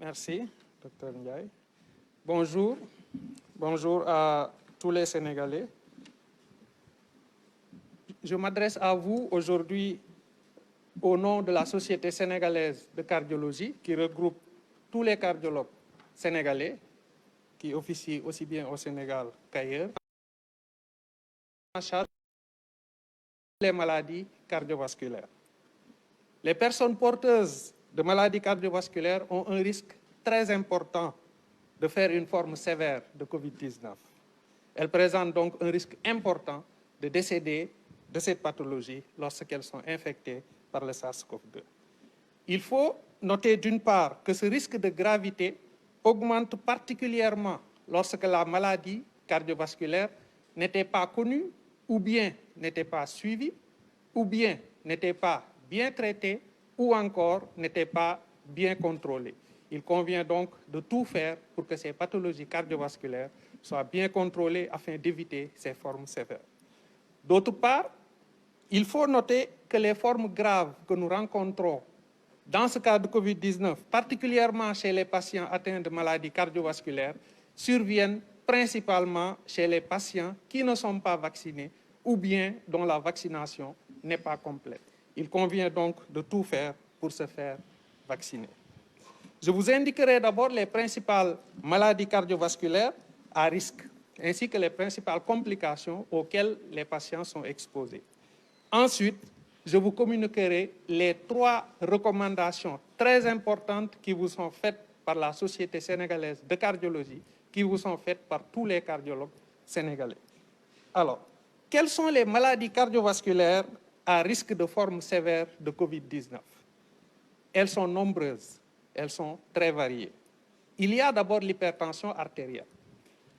Merci, Dr Ndiaye. Bonjour. Bonjour à tous les Sénégalais. Je m'adresse à vous aujourd'hui au nom de la Société sénégalaise de cardiologie qui regroupe tous les cardiologues sénégalais qui officient aussi bien au Sénégal qu'ailleurs en charge des maladies cardiovasculaires. Les personnes porteuses de maladies cardiovasculaires ont un risque très important de faire une forme sévère de Covid-19. Elles présentent donc un risque important de décéder de cette pathologie lorsqu'elles sont infectées par le SARS-CoV-2. Il faut noter d'une part que ce risque de gravité augmente particulièrement lorsque la maladie cardiovasculaire n'était pas connue ou bien n'était pas suivie ou bien n'était pas bien traitée ou encore n'était pas bien contrôlée. Il convient donc de tout faire pour que ces pathologies cardiovasculaires soient bien contrôlées afin d'éviter ces formes sévères. D'autre part, il faut noter que les formes graves que nous rencontrons dans ce cas de Covid-19, particulièrement chez les patients atteints de maladies cardiovasculaires, surviennent principalement chez les patients qui ne sont pas vaccinés ou bien dont la vaccination n'est pas complète. Il convient donc de tout faire pour se faire vacciner. Je vous indiquerai d'abord les principales maladies cardiovasculaires à risque, ainsi que les principales complications auxquelles les patients sont exposés. Ensuite, je vous communiquerai les 3 recommandations très importantes qui vous sont faites par la Société sénégalaise de cardiologie, qui vous sont faites par tous les cardiologues sénégalais. Alors, quelles sont les maladies cardiovasculaires à risque de forme sévère de Covid-19? Elles sont nombreuses, elles sont très variées. Il y a d'abord l'hypertension artérielle.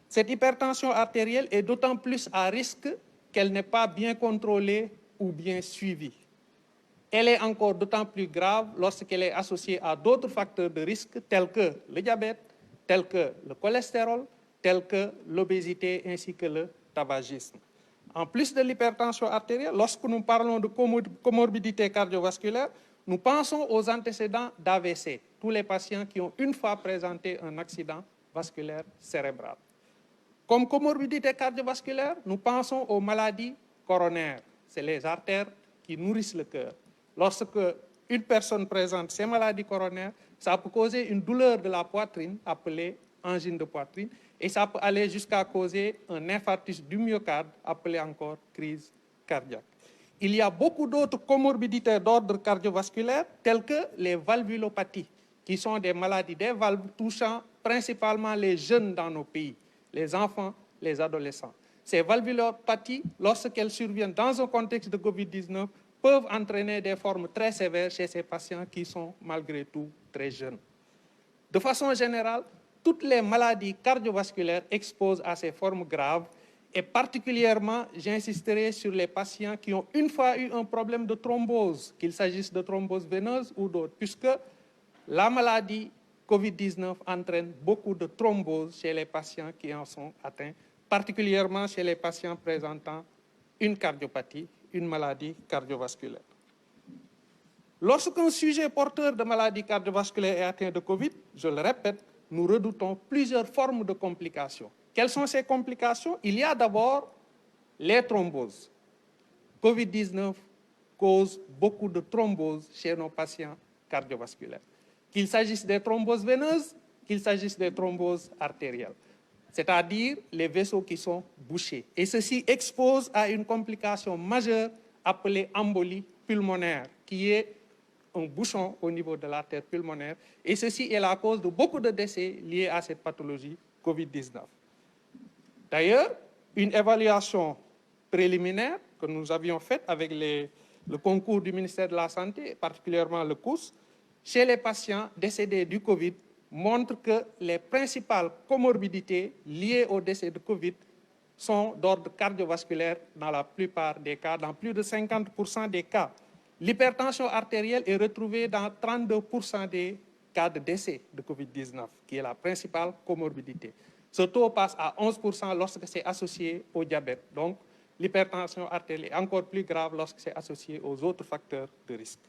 Cette hypertension artérielle est d'autant plus à risque qu'elle n'est pas bien contrôlée ou bien suivie. Elle est encore d'autant plus grave lorsqu'elle est associée à d'autres facteurs de risque tels que le diabète, tels que le cholestérol, tels que l'obésité ainsi que le tabagisme. En plus de l'hypertension artérielle, lorsque nous parlons de comorbidité cardiovasculaire, nous pensons aux antécédents d'AVC, tous les patients qui ont une fois présenté un accident vasculaire cérébral. Comme comorbidité cardiovasculaire, nous pensons aux maladies coronaires, c'est les artères qui nourrissent le cœur. Lorsque une personne présente ces maladies coronaires, ça peut causer une douleur de la poitrine, appelée angine de poitrine, et ça peut aller jusqu'à causer un infarctus du myocarde, appelé encore crise cardiaque. Il y a beaucoup d'autres comorbidités d'ordre cardiovasculaire, telles que les valvulopathies, qui sont des maladies des valves touchant principalement les jeunes dans nos pays, les enfants, les adolescents. Ces valvulopathies, lorsqu'elles surviennent dans un contexte de Covid-19, peuvent entraîner des formes très sévères chez ces patients qui sont malgré tout très jeunes. De façon générale, toutes les maladies cardiovasculaires exposent à ces formes graves et particulièrement, j'insisterai sur les patients qui ont une fois eu un problème de thrombose, qu'il s'agisse de thrombose veineuse ou d'autres, puisque la maladie Covid-19 entraîne beaucoup de thrombose chez les patients qui en sont atteints, particulièrement chez les patients présentant une cardiopathie, une maladie cardiovasculaire. Lorsqu'un sujet porteur de maladie cardiovasculaire est atteint de Covid, je le répète, nous redoutons plusieurs formes de complications. Quelles sont ces complications? Il y a d'abord les thromboses. Covid-19 cause beaucoup de thromboses chez nos patients cardiovasculaires. Qu'il s'agisse des thromboses veineuses, qu'il s'agisse des thromboses artérielles, c'est-à-dire les vaisseaux qui sont bouchés. Et ceci expose à une complication majeure appelée embolie pulmonaire, qui est un bouchon au niveau de l'artère pulmonaire. Et ceci est la cause de beaucoup de décès liés à cette pathologie Covid-19. D'ailleurs, une évaluation préliminaire que nous avions faite avec le concours du ministère de la Santé, particulièrement le COUS, chez les patients décédés du Covid, montre que les principales comorbidités liées au décès de Covid sont d'ordre cardiovasculaire dans la plupart des cas, dans plus de 50% des cas. L'hypertension artérielle est retrouvée dans 32% des cas de décès de Covid-19, qui est la principale comorbidité. Ce taux passe à 11% lorsque c'est associé au diabète. Donc, l'hypertension artérielle est encore plus grave lorsque c'est associé aux autres facteurs de risque.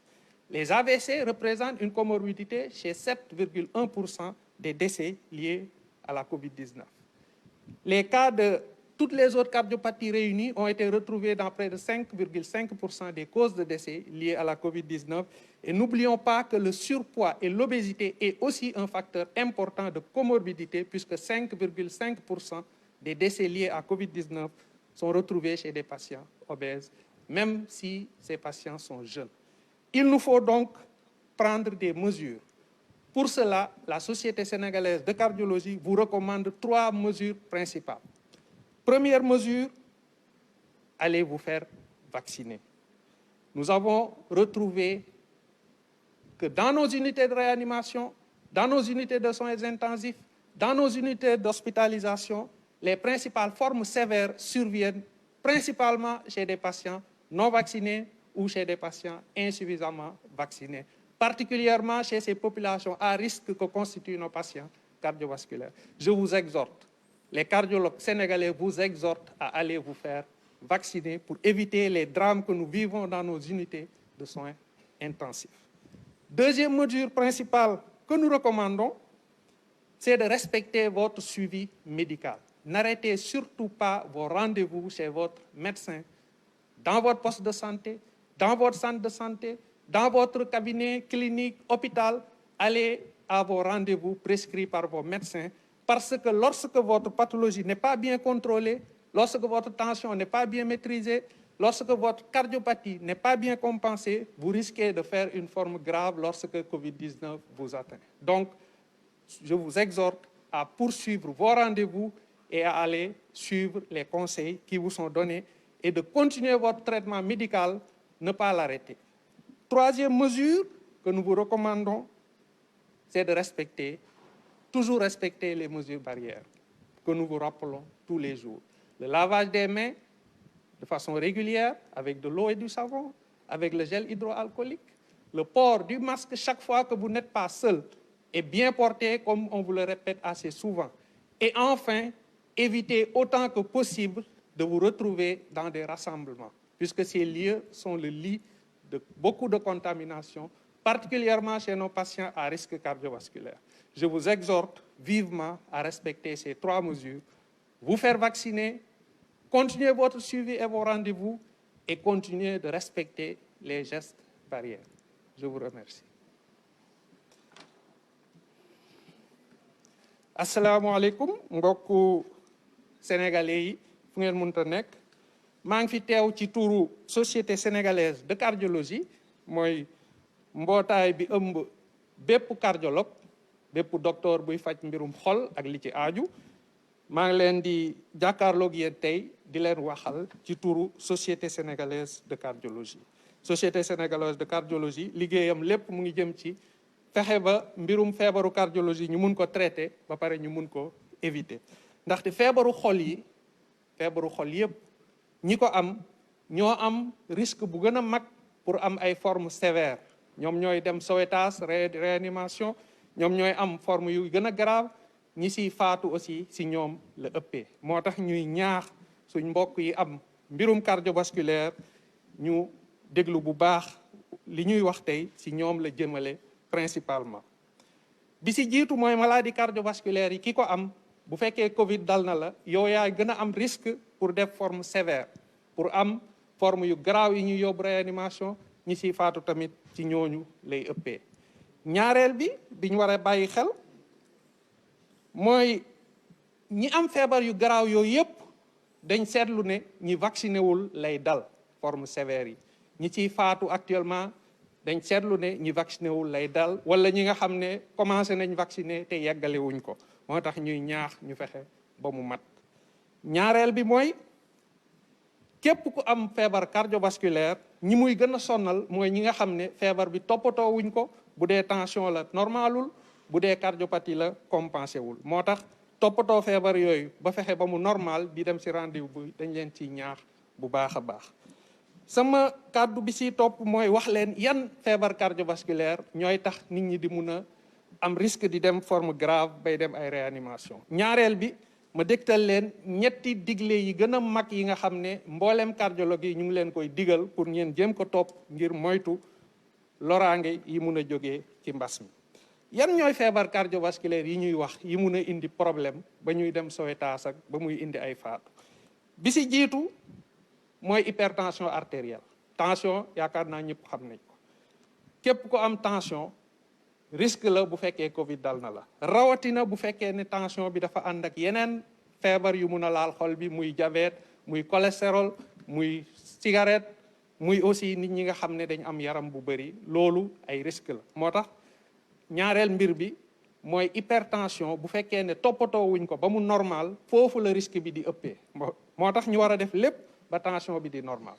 Les AVC représentent une comorbidité chez 7,1% des décès liés à la COVID-19. Les cas de toutes les autres cardiopathies réunies ont été retrouvés dans près de 5,5% des causes de décès liées à la COVID-19. Et n'oublions pas que le surpoids et l'obésité est aussi un facteur important de comorbidité puisque 5,5% des décès liés à COVID-19 sont retrouvés chez des patients obèses, même si ces patients sont jeunes. Il nous faut donc prendre des mesures. Pour cela, la Société sénégalaise de cardiologie vous recommande 3 mesures principales. Première mesure, allez vous faire vacciner. Nous avons retrouvé que dans nos unités de réanimation, dans nos unités de soins intensifs, dans nos unités d'hospitalisation, les principales formes sévères surviennent principalement chez des patients non vaccinés ou chez des patients insuffisamment vaccinés, particulièrement chez ces populations à risque que constituent nos patients cardiovasculaires. Je vous exhorte, les cardiologues sénégalais vous exhortent à aller vous faire vacciner pour éviter les drames que nous vivons dans nos unités de soins intensifs. Deuxième mesure principale que nous recommandons, c'est de respecter votre suivi médical. N'arrêtez surtout pas vos rendez-vous chez votre médecin, dans votre poste de santé, dans votre centre de santé, dans votre cabinet, clinique, hôpital. Allez à vos rendez-vous prescrits par vos médecins parce que lorsque votre pathologie n'est pas bien contrôlée, lorsque votre tension n'est pas bien maîtrisée, lorsque votre cardiopathie n'est pas bien compensée, vous risquez de faire une forme grave lorsque COVID-19 vous atteint. Donc, je vous exhorte à poursuivre vos rendez-vous et à aller suivre les conseils qui vous sont donnés et de continuer votre traitement médical, ne pas l'arrêter. Troisième mesure que nous vous recommandons, c'est de toujours respecter les mesures barrières que nous vous rappelons tous les jours. Le lavage des mains de façon régulière avec de l'eau et du savon, avec le gel hydroalcoolique, le port du masque chaque fois que vous n'êtes pas seul et bien porté comme on vous le répète assez souvent. Et enfin, évitez autant que possible de vous retrouver dans des rassemblements, puisque ces lieux sont le lit de beaucoup de contamination, particulièrement chez nos patients à risque cardiovasculaire. Je vous exhorte vivement à respecter ces 3 mesures, vous faire vacciner, continuer votre suivi et vos rendez-vous et continuer de respecter les gestes barrières. Je vous remercie. Assalamu alaikum, mbokku sénégalais yi fu ngeen mënta nekk. maa ngi fi teew ci turu Société sénégalaise de cardiologie mooy mbootaay bi ëmb bépp cardiologue bépp docteur buy faj mbirum xol ak li ci aaju. maa ngi leen di jàkkaarloog yéen tey di leen waxal ci turu Société sénégalaise de cardiologie. Société sénégalaise de cardiologie liggéeyam lépp mu ngi jëm ci fexe ba mbirum feebaru cardiologie ñu mun ko traité ba pare ñu mun ko éviter ndaxte feebaru xol yépp ñi ko am ñoo am risque bu gën a mag pour am ay formes sévères ñoom ñooy dem sauvetage réanimation ñoom ñooy am forme yu gën a grave ñi siy faatu aussi si ñoom la ëppee. moo tax ñuy ñaax suñ mbokk yi am mbirum cardiovasculaire ñu déglu bu baax li ñuy wax tey si ñoom la jëmale principalement. bi si jiitu mooy maladie cardiovasculaire yi ki ko am bu fekkee Covid dal na la yow yaa gën a am risque pour def forme sévère pour am forme yu grave yi ñu yóbbu réanimation ñi siy faatu tamit ci ñooñu lay ëppee. ñaareel bi ñu war a bàyyi xel mooy ñi am feebar yu garaaw yooyu yëpp dañ seetlu ne ñi vacciné wul lay dal forme sévère yi ñi ciy faatu actuellement dañ seetlu ne ñi vacciné wul lay dal wala ñi nga xam ne commencé nañ vacciné te yeggale wuñ ko moo tax ñuy ñaax ñu fexe ba mu mat. ñaareel bi mooy képp ku am feebar cardiovasculaire ñi muy gën a sonnal mooy ñi nga xam ne feebar bi toppatoo wuñ ko bu dee tension la normalul bu dee cardiopathie la compensé wul moo tax toppatoo feebar yooyu ba fexe ba mu normal di dem ci rendez-vous bi dañ leen ciy ñaax bu baax a baax. sama kàddu bi ci topp mooy wax leen yan feebar cardiovasculaire ñooy tax nit ñi di mun a am risque di dem forme grave bay dem ay réanimation. ñaareel bi ma dégtal leen ñetti digle yi gën a mag yi nga xam ne mboolem cardiologue yi ñu ngi leen koy digal pour ngeen jéem ko topp ngir moytu loraange yi mun a jógee ci mbas mi. yan ñooy feebar cardiovasculaire yi ñuy wax yi mun a indi problème ba ñuy dem Sowétas ak ba muy indi ay faatu bi si jiitu mooy hypertension artérielle. tension yaakaar naa ñëpp xam nañ ko képp ko am tension risque la bu fekkee Covid dal na la rawatina bu fekkee ne tension bi dafa ànd ak yeneen feebar yu mun a laal xol bi muy diabète muy cholestérol muy cigarette muy aussi nit ñi nga xam ne dañ am yaram bu bëri loolu ay risque la moo tax ñaareel mbir bi mooy hypertension bu fekkee ne toppatoo wuñ ko ba mu normal foofu la risque bi di ëppee moo tax ñu war a def lépp ba tension bi di normal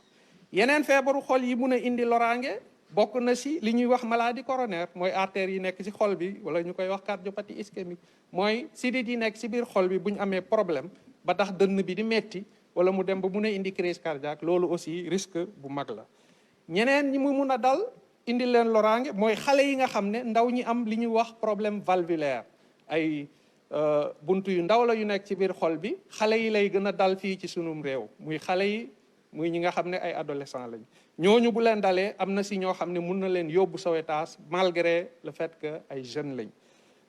yeneen feebaru xol yi mun a indi loraange bokk na si li ñuy wax maladie coronaire mooy artères yi nekk si xol bi wala ñu koy wax cardiopathie ischémique mooy sidit yi nekk si biir xol bi bu ñu amee problème ba tax dënn bi di metti wala mu dem ba mun a indi crise cardiaque loolu aussi risque bu mag la ñeneen ñi mu mun a dal indi leen loraange mooy xale yi nga xam ne ndaw ñi am li ñuy wax problème valvulaire ay buntu yu ndaw la yu nekk ci biir xol bi xale yi lay gën a dal fii ci sunum réew muy xale yi muy ñi nga xam ne ay adolescent lañ ñooñu bu leen dalee am na si ñoo xam ne mun na leen yóbbu Sowétas malgré le fait que ay jeunes lañ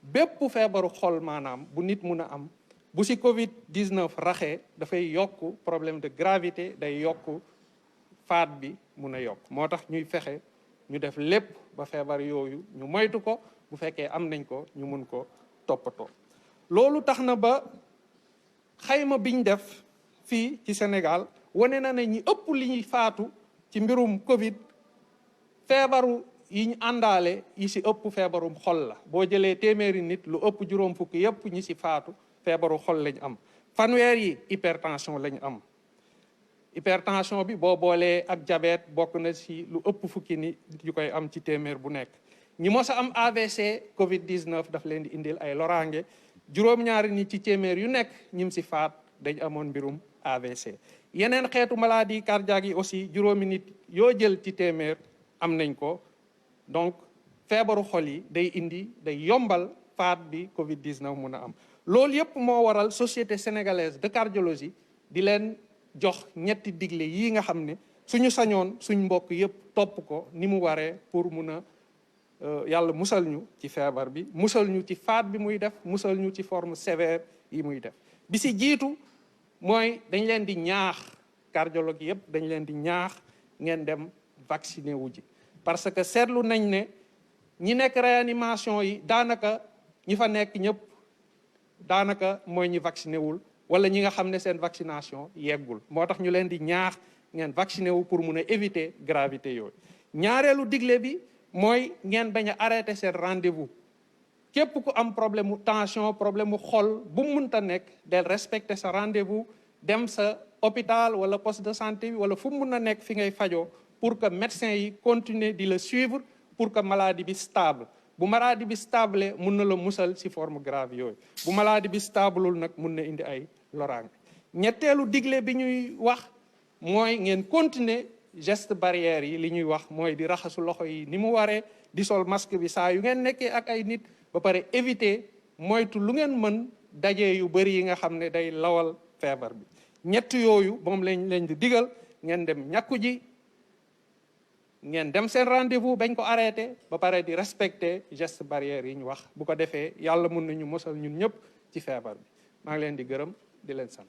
bépp feebaru xol maanaam bu nit mun a am bu si Covid 19 raxee dafay yokk problème de gravité day yokk faat bi mun a yokk moo tax ñuy fexe ñu def lépp ba feebar yooyu ñu moytu ko bu fekkee am nañ ko ñu mun ko toppatoo loolu tax na ba xayma biñ def fii ci Sénégal wane na ne ñi ëpp li ñuy faatu ci mbirum Covid feebaru yi ñu àndaale yi si ëpp feebarum xol la boo jëlee téeméeri nit lu ëpp juróom fukki yëpp ñi si faatu feebaru xol lañ am fanweer yi hypertension lañ am hypertension bi boo boolee ak diabète bokk na si lu ëpp fukki ni yu koy am ci téeméer bu nekk ñi mos a am AVC Covid 19 daf leen di indil ay loraange juróom-ñaari nit ci téeméer yu nekk ñim si faat dañ amoon mbirum AVC yeneen xeetu maladie cardiaque yi aussi juróomi nit yoo jël ci téeméer am nañ ko donc feebaru xol yi day indi day yombal faat bi Covid 19 mun a am loolu yëpp moo waral société sénégalaise de cardiologie di leen jox ñetti digle yi nga xam ne suñu sañoon suñ mbokk yëpp topp ko ni mu waree pour mun a yàlla musal ñu ci feebar bi musal ñu ci faat bi muy def musal ñu ci forme sévère yi muy def bi si jiitu mooy dañ leen di ñaax cardiologue yëpp dañ leen di ñaax ngeen dem vacciner wu ji parce que seetlu nañ ne ñi nekk réanimation yi daanaka ñi fa nekk ñëpp daanaka mooy ñi vacciné wul wala ñi nga xam ne seen vaccination yeggul moo tax ñu leen di ñaax ngeen vacciné wu pour mun a éviter gravité yooyu ñaareelu digle bi mooy ngeen bañ a arrêté seen rendez-vous képp ku am problème mu tension problème mu xol bu mu mënta nekk del respecter sa rendez-vous dem sa hôpital wala poste de santé bi wala fu mu mun a nekk fi ngay fajoo pour que médecin yi continuer di la suivre pour que maladie bi stable bu maladie bi stable mun na la musal ci forme grave yooyu bu maladie bi stableul nag mun na indi ay loraange ñetteelu digle bi ñuy wax mooy ngeen continuer geste barrière yi li ñuy wax mooy di raxasu loxo yi ni mu waree di sol masque bi saa yu ngeen nekkee ak ay nit ba pare éviter moytu lu ngeen mën daje yu bëri yi nga xam ne day lawal feebar bi ñett yooyu moom lañ leen di digal ngeen dem ñàkku ji ngeen dem seen rendez-vous bañ ko arrêté ba pare di respecter geste barrière yi ñu wax bu ko defee yàlla mun nañu mosal ñun ñëpp ci feebar bi maa ngi leen di gërëm di leen sant